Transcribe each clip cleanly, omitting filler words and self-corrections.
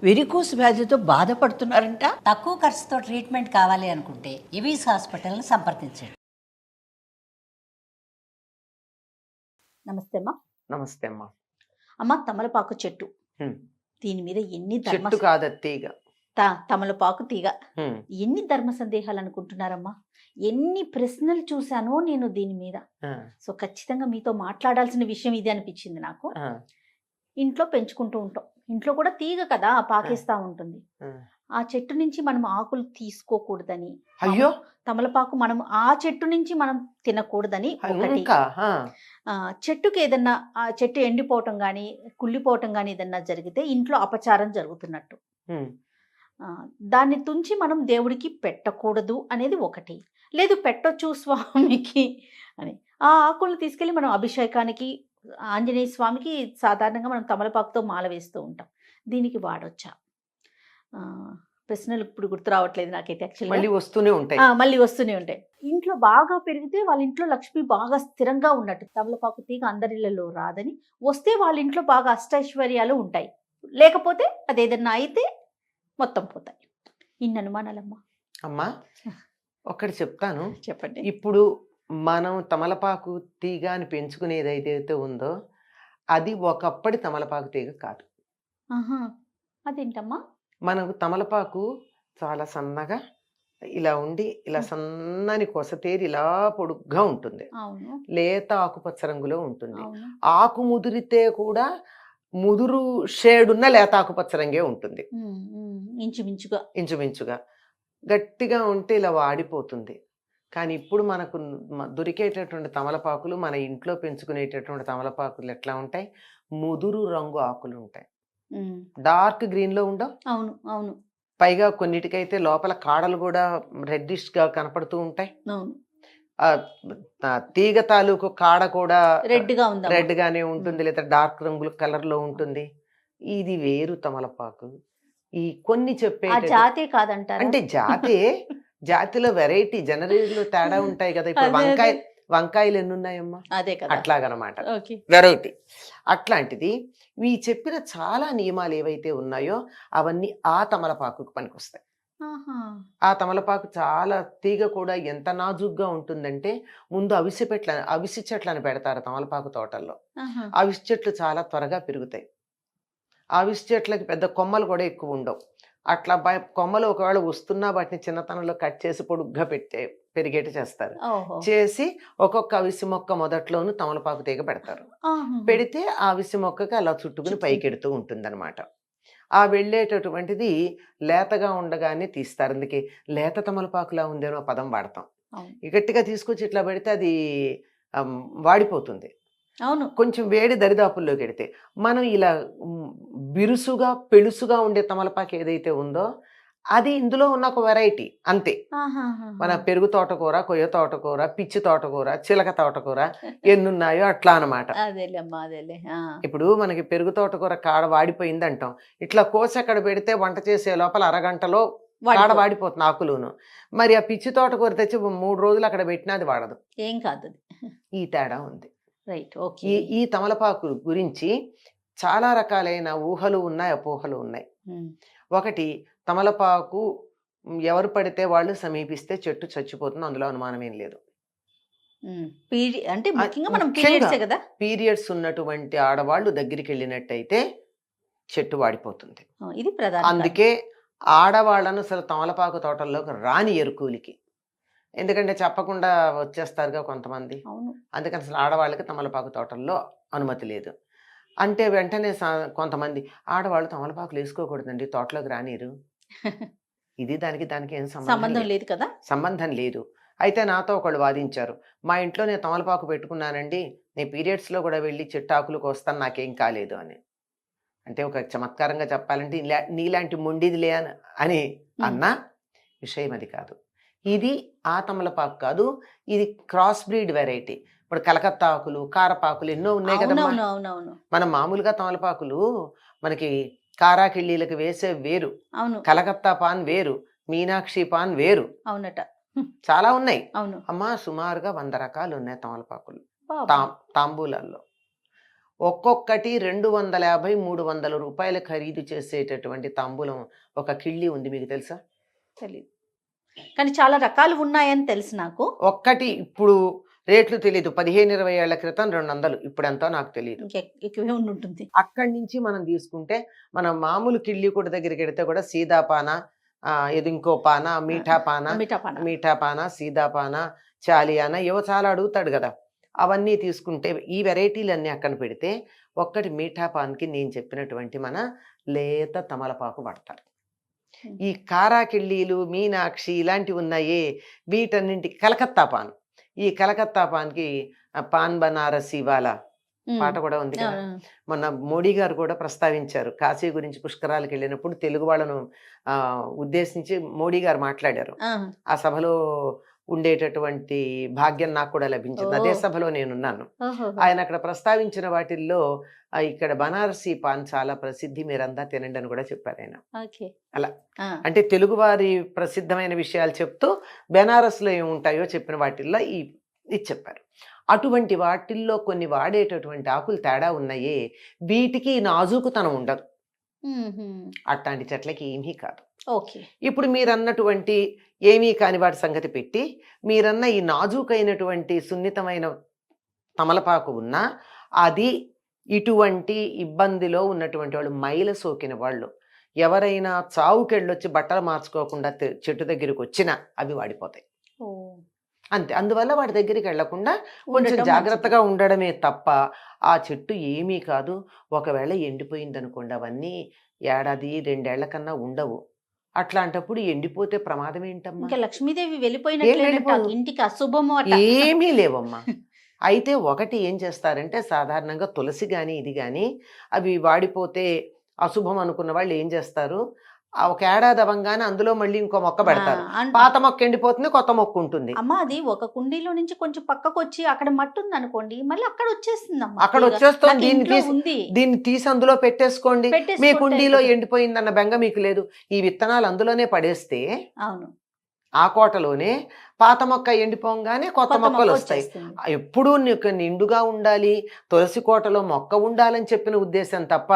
Varicose వ్యాధితో బాధపడుతున్నారంట. తక్కువ ఖర్చుతో ట్రీట్మెంట్ కావాలి అనుకుంటే ఇవీస్ హాస్పిటల్ని సంప్రదించండి. నమస్తే అమ్మా. నమస్తే అమ్మా. అమ్మ, తమలపాకు చెట్టు, దీని మీద ఎన్ని చెట్టు కాదు తీగ. తమలపాకు తీగ, ఎన్ని ధర్మ సందేహాలు అనుకుంటున్నారమ్మా? ఎన్ని ప్రశ్నలు చూశానో నేను దీని మీద. సో ఖచ్చితంగా మీతో మాట్లాడాల్సిన విషయం ఇది అనిపించింది నాకు. ఇంట్లో పెంచుకుంటూ ఉంటాం, ఇంట్లో కూడా తీగ కదా పాకేస్తా ఉంటుంది. ఆ చెట్టు నుంచి మనం ఆకులు తీసుకోకూడదని, అయ్యో తమలపాకు మనం ఆ చెట్టు నుంచి మనం తినకూడదని ఒకటి. చెట్టుకి ఏదన్నా ఆ చెట్టు ఎండిపోవటం కానీ కుళ్ళిపోవటం కానీ ఏదన్నా జరిగితే ఇంట్లో అపచారం జరుగుతున్నట్టు. దాన్ని తుంచి మనం దేవుడికి పెట్టకూడదు అనేది ఒకటి. లేదు పెట్టొచ్చు స్వామికి అని, ఆ ఆకులను తీసుకెళ్ళి మనం అభిషేకానికి, ఆంజనేయ స్వామికి సాధారణంగా మనం తమలపాకుతో మాల వేస్తూ ఉంటాం. దీనికి వాడొచ్చా? ప్రశ్నలు ఇప్పుడు గుర్తు రావట్లేదు నాకైతే. యాక్చువల్లీ మళ్ళీ వస్తూనే ఉంటాయి. ఇంట్లో బాగా పెరిగితే వాళ్ళ ఇంట్లో లక్ష్మి బాగా స్థిరంగా ఉన్నట్టు. తమలపాకు తీగ అందరిళ్లలో రాదని, వస్తే వాళ్ళ ఇంట్లో బాగా అష్టైశ్వర్యాలు ఉంటాయి. లేకపోతే అదేదన్నా అయితే మొత్తం పోతాయి. ఇన్ని అనుమానాలమ్మా. అమ్మా ఒక్కటి చెప్తాను, చెప్పండి. ఇప్పుడు మనం తమలపాకు తీగ అని పెంచుకునేది ఏదైతే ఉందో అది ఒకప్పటి తమలపాకు తీగ కాదు. అదేంటమ్మా? మనకు తమలపాకు చాలా సన్నగా ఇలా ఉండి, ఇలా సన్నని కొసతేరి ఇలా పొడుగ్గా ఉంటుంది. లేత ఆకుపచ్చ రంగులో ఉంటుంది. ఆకు ముదిరితే కూడా ముదురు షేడున్న లేత ఆకుపచ్చ రంగే ఉంటుంది. ఇంచుమించుగా గట్టిగా ఉంటే ఇలా వాడిపోతుంది. కానీ ఇప్పుడు మనకు దొరికేటటువంటి తమలపాకులు, మన ఇంట్లో పెంచుకునేటటువంటి తమలపాకులు ఎట్లా ఉంటాయి? ముదురు రంగు ఆకులు ఉంటాయి, డార్క్ గ్రీన్ లో ఉండవు. అవును అవును. పైగా కొన్నిటికైతే లోపల కాడలు కూడా రెడ్డిష్ గా కనపడుతూ ఉంటాయి. తీగ తాలూకు కాడ కూడా రెడ్ గానే ఉంటుంది, లేదా డార్క్ రంగుల కలర్ లో ఉంటుంది. ఇది వేరు తమలపాకు. ఈ కొన్ని చెప్పే జాతే కాదంటారు. అంటే జాతిలో వెరైటీ, జనరేషన్ తేడా ఉంటాయి కదా. ఇప్పుడు వంకాయలు ఎన్ని ఉన్నాయమ్మా? అట్లాగనమాట వెరైటీ. అట్లాంటిది ఈ చెప్పిన చాలా నియమాలు ఏవైతే ఉన్నాయో అవన్నీ ఆ తమలపాకు పనికొస్తాయి. ఆ తమలపాకు చాలా తీగ కూడా ఎంత నాజుగ్గా ఉంటుందంటే, ముందు అవిసి చెట్లను పెడతారు తమలపాకు తోటల్లో. అవిసి చెట్లు చాలా త్వరగా పెరుగుతాయి. అవిసి చెట్లకి పెద్ద కొమ్మలు కూడా ఎక్కువ ఉండవు. అట్లా కొమ్మలు ఒకవేళ వస్తున్నా వాటిని చిన్నతనంలో కట్ చేసి పొడుగ్గా పెరిగేట చేస్తారు. చేసి ఒక్కొక్క అవిసి మొక్క మొదట్లోనూ తమలపాకు తీగ పెడతారు. పెడితే ఆ అవిసి మొక్కకి అలా చుట్టుకుని పైకెడుతూ ఉంటుంది అనమాట. ఆ వెళ్ళేటటువంటిది లేతగా ఉండగానే తీస్తారు. అందుకే లేత తమలపాకులా ఉందేనో పదం వాడతాం. గట్టిగా తీసుకొచ్చి ఇట్లా పెడితే అది వాడిపోతుంది. అవును. కొంచెం వేడి దరిదాపుల్లోకి వెడితే మనం ఇలా బిరుసుగా పెళుసుగా ఉండే తమలపాకు ఏదైతే ఉందో అది ఇందులో ఉన్న ఒక వెరైటీ అంతే. మన పెరుగు తోటకూర, కొయ్య తోటకూర, పిచ్చి తోటకూర, చిలక తోటకూర ఎన్నున్నాయో అట్లా అనమాట. ఇప్పుడు మనకి పెరుగు తోటకూర కాడ వాడిపోయింది అంటాం, ఇట్లా కోసి అక్కడ పెడితే వంట చేసే లోపల అరగంటలో కాడ వాడిపోతుంది ఆకులును. మరి ఆ పిచ్చి తోటకూర తెచ్చి 3 రోజులు అక్కడ పెట్టినా అది వాడదు, ఏం కాదు. ఈ తేడా ఉంది. ఓకే. ఈ తమలపాకు గురించి చాలా రకాలైన ఊహలు ఉన్నాయి, అపోహలు ఉన్నాయి. ఒకటి, తమలపాకు ఎవరు పడితే వాళ్ళు సమీపిస్తే చెట్టు చచ్చిపోతుంది, అందులో అనుమానం ఏం లేదు. పీరియడ్స్ ఉన్నటువంటి ఆడవాళ్ళు దగ్గరికి వెళ్ళినట్టయితే చెట్టు వాడిపోతుంది. అందుకే ఆడవాళ్ళను అసలు తమలపాకు తోటల్లోకి రాని ఎరుకూలికి, ఎందుకంటే చెప్పకుండా వచ్చేస్తారుగా కొంతమంది. అందుకని అసలు ఆడవాళ్ళకి తమలపాకు తోటల్లో అనుమతి లేదు. అంటే వెంటనే కొంతమంది ఆడవాళ్ళు తమలపాకులు వేసుకోకూడదండి, తోటలోకి రానిరు. ఇది దానికి ఏం సంబంధం లేదు కదా, సంబంధం లేదు. అయితే నాతో ఒకళ్ళు వాదించారు, మా ఇంట్లో నేను తమలపాకు పెట్టుకున్నానండి, నేను పీరియడ్స్లో కూడా వెళ్ళి చెట్టాకులకు వస్తాను, నాకేం కాలేదు అని. అంటే ఒక చమత్కారంగా చెప్పాలంటే నీలాంటి మొండిదిలే అని అన్నా విషయం అది కాదు. ఇది ఆ తమలపాకు కాదు, ఇది క్రాస్ బ్రీడ్ వెరైటీ. ఇప్పుడు కలకత్తా ఆకులు, కారపాకులు ఎన్నో ఉన్నాయి కదా. మనం మామూలుగా తమలపాకులు మనకి కారాకిళ్ళీలకు వేసే వేరు, కలకత్తా పాన్ వేరు, మీనాక్షి పాన్ వేరు, అవునట, చాలా ఉన్నాయి అమ్మా. సుమారుగా 100 రకాలు ఉన్నాయి తమలపాకులు తాంబూలాల్లో. ఒక్కొక్కటి 250, 300 రూపాయలు ఖరీదు చేసేటటువంటి తాంబూలం ఒక కిళ్ళి ఉంది, మీకు తెలుసా? తెలీదు, కానీ చాలా రకాలు ఉన్నాయని తెలుసు నాకు. ఒక్కటి ఇప్పుడు రేట్లు తెలీదు, 15-20 ఏళ్ల క్రితం 200, ఇప్పుడు ఎంతో నాకు తెలియదు. ఎక్కువే ఉంటుంది. అక్కడి నుంచి మనం తీసుకుంటే మనం మామూలు కిళ్ళి కూడా దగ్గరికి వెడితే కూడా సీదాపాన, ఇది ఇంకో పాన, మీఠా పాన, సీదాపాన, చాలియాన ఏవో చాలా అడుగుతాడు కదా, అవన్నీ తీసుకుంటే ఈ వెరైటీలన్నీ అక్కన పెడితే ఒక్కటి మీఠా పాన్కి నేను చెప్పినటువంటి మన లేత తమలపాకు పడతారు. ఈ కారాకిళ్ళీలు, మీనాక్షి ఇలాంటివి ఉన్నాయే, వీటన్నింటికి కలకత్తా పాన్. ఈ కలకత్తా పాన్కి పాన్ బనారసి వాలా పాట కూడా ఉంది కదా. మొన్న మోడీ గారు కూడా ప్రస్తావించారు, కాశీ గురించి పుష్కరాలకు వెళ్ళినప్పుడు తెలుగు వాళ్ళను ఉద్దేశించి మోడీ గారు మాట్లాడారు. ఆ సభలో ఉండేటటువంటి భాగ్యం నాకు కూడా లభించింది, అదే సభలో నేనున్నాను. ఆయన అక్కడ ప్రస్తావించిన వాటిల్లో ఇక్కడ బనారసి పాన్ చాలా ప్రసిద్ధి, మీరంతా తినండి అని కూడా చెప్పారు ఆయన. అలా అంటే తెలుగు వారి ప్రసిద్ధమైన విషయాలు చెప్తూ బెనారస్ లో ఏముంటాయో చెప్పిన వాటిల్లో ఇది చెప్పారు. అటువంటి వాటిల్లో కొన్ని వాడేటటువంటి ఆకులు తేడా ఉన్నాయే, వీటికి నాజూకుతనం ఉండదు, అట్లాంటి చెట్లకి ఏమీ కాదు. ఇప్పుడు మీరన్నటువంటి ఏమీ కాని వాటి సంగతి పెట్టి, మీరన్న ఈ నాజూకైనటువంటి సున్నితమైన తమలపాకు ఉన్నా అది ఇటువంటి ఇబ్బందిలో ఉన్నటువంటి వాళ్ళు, మైల సోకిన వాళ్ళు ఎవరైనా చావుకెళ్ళొచ్చి బట్టలు మార్చుకోకుండా చెట్టు దగ్గరికి వచ్చినా అవి వాడిపోతాయి అంతే. అందువల్ల వాటి దగ్గరికి వెళ్లకుండా కొంచెం జాగ్రత్తగా ఉండడమే తప్ప ఆ చెట్టు ఏమీ కాదు. ఒకవేళ ఎండిపోయింది అనుకోండి, అవన్నీ 1-2 ఏళ్ల కన్నా ఉండవు. అట్లాంటప్పుడు ఎండిపోతే ప్రమాదం ఏంటమ్మా? లక్ష్మీదేవి వెళ్ళిపోయినట్టు ఇంటికి అశుభము ఏమీ లేవమ్మా. అయితే ఒకటి ఏం చేస్తారంటే, సాధారణంగా తులసి కానీ ఇది కానీ అవి వాడిపోతే అశుభం అనుకున్న వాళ్ళు ఏం చేస్తారు, ఒక ఏడాది అవ్వగానే అందులో మళ్ళీ ఇంకో మొక్క పెడతారు. పాత మొక్క ఎండిపోతుంది, కొత్త మొక్క ఉంటుంది. అమ్మా అది ఒక కుండీలో నుంచి కొంచెం పక్కకు వచ్చి అక్కడ మట్టి ఉంది అనుకోండి, మళ్ళీ అక్కడ వచ్చేస్తుంది. అక్కడ వచ్చేస్తుంది, దీన్ని తీసి అందులో పెట్టేసుకోండి. మీ కుండీలో ఎండిపోయిందన్న బెంగ మీకు లేదు. ఈ విత్తనాలు అందులోనే పడేస్తే అవును ఆ కోటలోనే పాత మొక్క ఎండిపోగానే కొత్త మొక్కలు వస్తాయి. ఎప్పుడూ నీకు నిండుగా ఉండాలి, తులసి కోటలో మొక్క ఉండాలని చెప్పిన ఉద్దేశం తప్ప,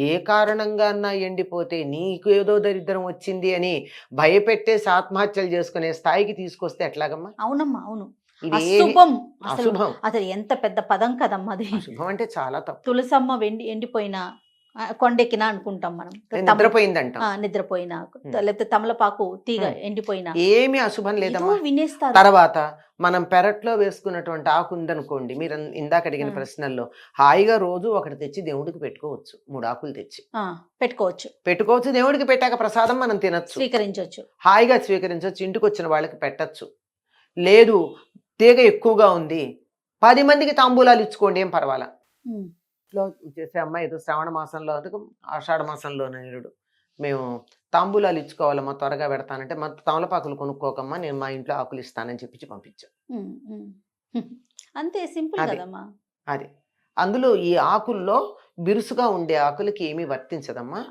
ఏ కారణంగా ఎండిపోతే నీకు ఏదో దరిద్రం వచ్చింది అని భయపెట్టేసి ఆత్మహత్యలు చేసుకునే స్థాయికి తీసుకొస్తే ఎట్లాగమ్మా? అవునమ్మా, అవును. అశుభం. అసలు ఎంత పెద్ద పదం కదమ్మా అది. అశుభం అంటే చాలా తప్పు. తులసమ్మ ఎండిపోయినా కొండెక్కినా అనుకుంటాం మనం, నిద్రపోయిందంట, నిద్రపోయినా, లేకపోతే తమలపాకు తీగ ఎండిపోయినా ఏమి అశుభం లేదమ్మా. వినేస్తారు. తర్వాత మనం పెరట్లో వేసుకున్నటువంటి ఆకు ఉందనుకోండి, మీరు ఇందాక అడిగిన ప్రశ్నల్లో హాయిగా రోజు ఒకటి తెచ్చి దేవుడికి పెట్టుకోవచ్చు, 3 ఆకులు తెచ్చి పెట్టుకోవచ్చు. దేవుడికి పెట్టాక ప్రసాదం మనం తినచ్చు, స్వీకరించవచ్చు, హాయిగా స్వీకరించవచ్చు. ఇంటికి వచ్చిన వాళ్ళకి పెట్టచ్చు. లేదు తీగ ఎక్కువగా ఉంది, 10 మందికి తాంబూలాలు ఇచ్చుకోండి, ఏం పర్వాలా. లో చేసే అమ్మాయి ఏదో శ్రావణ మాసంలో, ఆషాఢ మాసంలో నేరుడు మేము తాంబూలాలు ఇచ్చుకోవాలమ్మా, త్వరగా పెడతానంటే, మా తమలపాకులు కొనుక్కోకమ్మా, నేను మా ఇంట్లో ఆకులు ఇస్తానని చెప్పి పంపించాను. అంతే, సింపుల్ కదమ్మా. అది అందులో ఈ ఆకుల్లో బిరుసుగా ఉండే ఆకులకి ఏమీ వర్తించదమ్మా,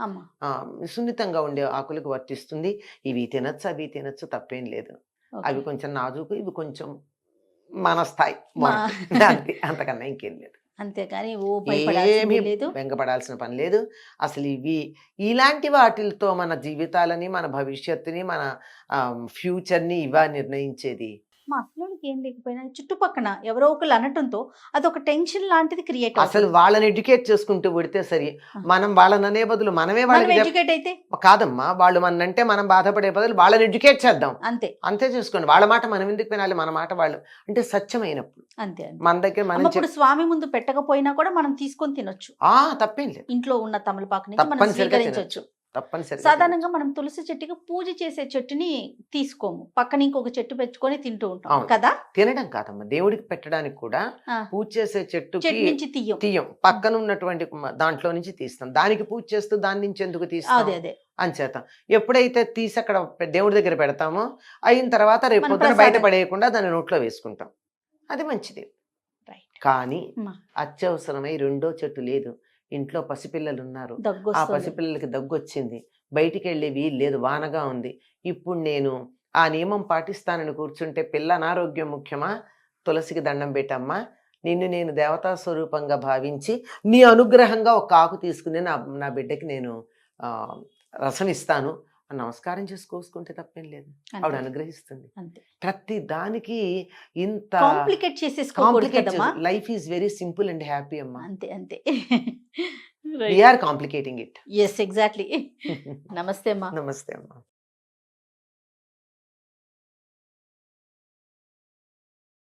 సున్నితంగా ఉండే ఆకులకు వర్తిస్తుంది. ఇవి తినచ్చు, అవి తినచ్చు, తప్పేం లేదు. అవి కొంచెం నాజుకు, ఇవి కొంచెం మన స్థాయి, అంతకన్నా ఇంకేం లేదు. అంతేకాని ఏమీ బెంగపడాల్సిన పని లేదు. అసలు ఇలాంటి వాటితో మన జీవితాలని, మన భవిష్యత్తుని, మన ఫ్యూచర్ని ఇవా నిర్ణయించేది. మా అసలుకి ఏం లేకపోయినా చుట్టుపక్కన ఎవరో ఒకళ్ళు అనటంతో అదొక టెన్షన్ లాంటిది క్రియేట్. అసలు వాళ్ళని ఎడ్యుకేట్ చేసుకుంటూ పెడితే సరి. మనం వాళ్ళని అనే బదులు మనమే వాళ్ళని ఎడ్యుకేట్ అయితే కాదమ్మా, వాళ్ళు మనంటే మనం బాధపడే బదులు వాళ్ళని ఎడ్యుకేట్ చేద్దాం. అంతే చేసుకోండి. వాళ్ళ మాట మనం ఎందుకు వినాలి, మన మాట వాళ్ళు అంటే సత్యమైనప్పుడు అంతే. మన దగ్గర మనం స్వామి ముందు పెట్టకపోయినా కూడా మనం తీసుకొని తినొచ్చు, తప్పేం లేదు. ఇంట్లో ఉన్న తమలపాకుని మనం స్వీకరించవచ్చు. తప్పనిసరి. సాధారణంగా మనం తులసి చెట్టుకి పూజ చేసే చెట్టుని తీసుకోము, పక్కన ఇంకొక చెట్టు పెట్టుకొని తింటూ ఉంటాం కదా. తినడం కాదమ్మా, దేవుడికి పెట్టడానికి కూడా పూజ చేసే చెట్టు నుంచి తీయం, పక్కన ఉన్నటువంటి దాంట్లో నుంచి తీస్తాం. దానికి పూజ చేస్తూ దాని నుంచి ఎందుకు తీస్తాం? అంచేత ఎప్పుడైతే తీసి అక్కడ దేవుడి దగ్గర పెడతామో, అయిన తర్వాత రేపు పొద్దున బయట పడేయకుండా దాన్ని నోట్లో వేసుకుంటాం, అది మంచిది. కానీ అత్యవసరమై 2వ చెట్టు లేదు, ఇంట్లో పసిపిల్లలు ఉన్నారు, ఆ పసిపిల్లలకి దగ్గు వచ్చింది, బయటికి వెళ్ళే వీలు లేదు, వానగా ఉంది, ఇప్పుడు నేను ఆ నియమం పాటిస్తానని కూర్చుంటే పిల్ల అనారోగ్యం ముఖ్యమా, తులసికి దండం పెట్టమ్మా, నిన్ను నేను దేవతా స్వరూపంగా భావించి నీ అనుగ్రహంగా ఒక ఆకు తీసుకుని నా బిడ్డకి నేను రసం ఇస్తాను అని నమస్కారం చేసి కోసుకుంటే తప్పేం లేదు. ఆవిడ అనుగ్రహిస్తుంది. ప్రతి దానికి ఇంత complicate life is very simple and happy అమ్మా. అంతే we are complicating it. Yes, exactly. నమస్తే అమ్మా. నమస్తే అమ్మా.